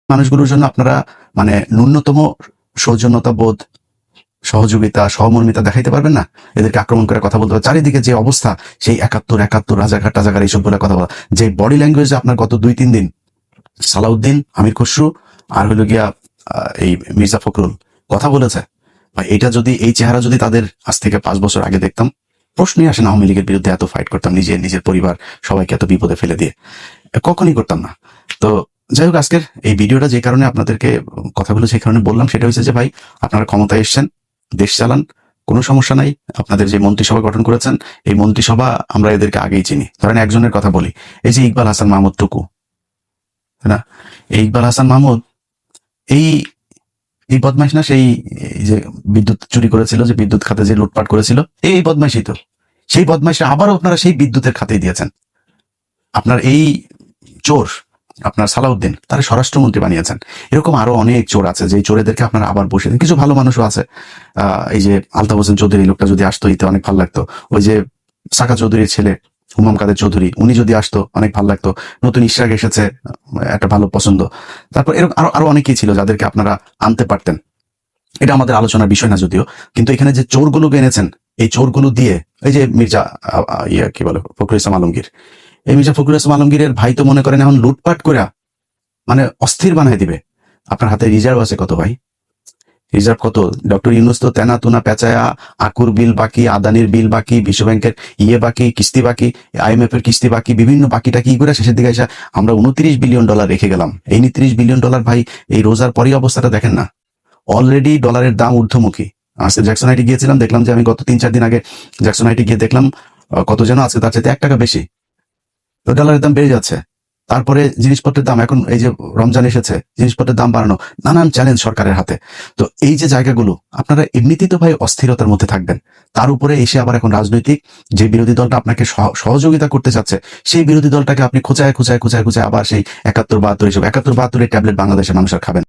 মানুষগুলোর জন্য আপনারা মানে ন্যূনতম সৌজন্যতা বোধ, সহযোগিতা, সহমর্মিতা দেখাইতে পারবেন না? এদেরকে আক্রমণ করে কথা বলতে হবে। চারিদিকে যে অবস্থা, সেই ৭১ রাজাঘাট টাজাঘাট এইসব বলে কথা বলা, যে বডি ল্যাঙ্গুয়েজ আপনার গত ২-৩ দিন সালাউদ্দিন, আমির খসরু আর হইল গিয়া এই মির্জা ফখরুল কথা বলেছে ভাই, এটা যদি এই চেহারা যদি তাদের আজ থেকে ৫ বছর আগে দেখতাম, প্রশ্নই আসে না আওয়ামী লীগের বিরুদ্ধে এত ফাইট করতাম, নিজের পরিবার সবাইকে এত বিপদে ফেলে দিয়ে, কখনই করতাম না। তো যাই হোক, আজকের এই ভিডিওটা যে কারণে আপনাদেরকে কথাগুলো সেই কারণে বললাম, সেটা হচ্ছে যে ভাই, আপনারা ক্ষমতায় এসছেন, দেশ চালান, কোনো সমস্যা নাই। আপনাদের যে মন্ত্রিসভা গঠন করেছেন, এই মন্ত্রিসভা আমরা এদেরকে আগেই চিনি। ধরেন একজনের কথা বলি, এই যে ইকবাল হাসান মাহমুদ টুকু, তাই না? এই ইকবাল হাসান মাহমুদ এই এই বদমাইশ না? সেই এই যে বিদ্যুৎ চুরি করেছিল, যে বিদ্যুৎ খাতে যে লুটপাট করেছিল, এই বদমাইশই তো। সেই বদমাইশরা আবারও আপনারা সেই বিদ্যুতের খাতেই দিয়েছেন। আপনার এই চোর, আপনার সালাউদ্দিন, তারা স্বরাষ্ট্রমন্ত্রী বানিয়েছেন। এরকম আরো অনেক চোর আছে, যে চোরেদেরকে আপনারা আবার বসিয়ে দেন। কিছু ভালো মানুষও আছে, এই যে আলতাফ হোসেন চৌধুরী লোকটা যদি আসতো, ইতে অনেক ভালো লাগতো। ওই যে সাকা চৌধুরীর ছেলে হুমাম কাদের চৌধুরী, উনি যদি আসতো অনেক ভালো লাগতো। নতুন ইশরাক এসেছে, একটা ভালো পছন্দ। তারপর এরকম আরো আরো অনেকেই ছিল যাদেরকে আপনারা আনতে পারতেন। এটা আমাদের আলোচনার বিষয় না যদিও, কিন্তু এখানে যে চোরগুলো এনেছেন, এই চোরগুলো দিয়ে এই যে মির্জা কি বলে, ফখরুল ইসলাম আলমগীর, এই মির্জা ফখরুল ইসলাম আলমগীরের ভাই তো মনে করেন এখন লুটপাট করে মানে অস্থির বানায় দিবে। আপনার হাতে রিজার্ভ আছে কত ভাই? রিজার্ভ কত? ডক্টর ইউনূস তো তেনা তুনা পেঁচায়া, আকুর বিল বাকি, আদানির বিল বাকি, বিশ্বব্যাংকের বাকি, কিস্তি বাকি, IMF এর কিস্তি বাকি, বিভিন্ন বাকিটা কি করে শেষের দিকে এসে আমরা $29 বিলিয়ন রেখে গেলাম। এই $29 বিলিয়ন ভাই, এই রোজার পরই অবস্থাটা দেখেন না। অলরেডি ডলারের দাম ঊর্ধ্বমুখী। আজকে জ্যাকসন হাইটে গিয়েছিলাম, দেখলাম যে আমি গত ৩-৪ দিন আগে জ্যাকসন হাইটে গিয়ে দেখলাম কত যেন আজকে তার চাইতে $1 বেশি। তো ডলারের দাম বেড়ে যাচ্ছে। তারপরে জিনিসপত্রের দাম, এখন এই যে রমজান এসেছে, জিনিসপত্রের দাম বাড়ানো, নানান চ্যালেঞ্জ সরকারের হাতে। তো এই যে জায়গাগুলো, আপনারা এমনিতেই তো ভাই অস্থিরতার মধ্যে থাকবেন, তার উপরে এসে আবার এখন রাজনৈতিক যে বিরোধী দলটা আপনাকে সহযোগিতা করতে চাচ্ছে, সেই বিরোধী দলটাকে আপনি খোঁচায় আবার সেই ৭১-৭২ এসব ৭১-৭২ ট্যাবলেট বাংলাদেশের মানুষ আর খাবেন।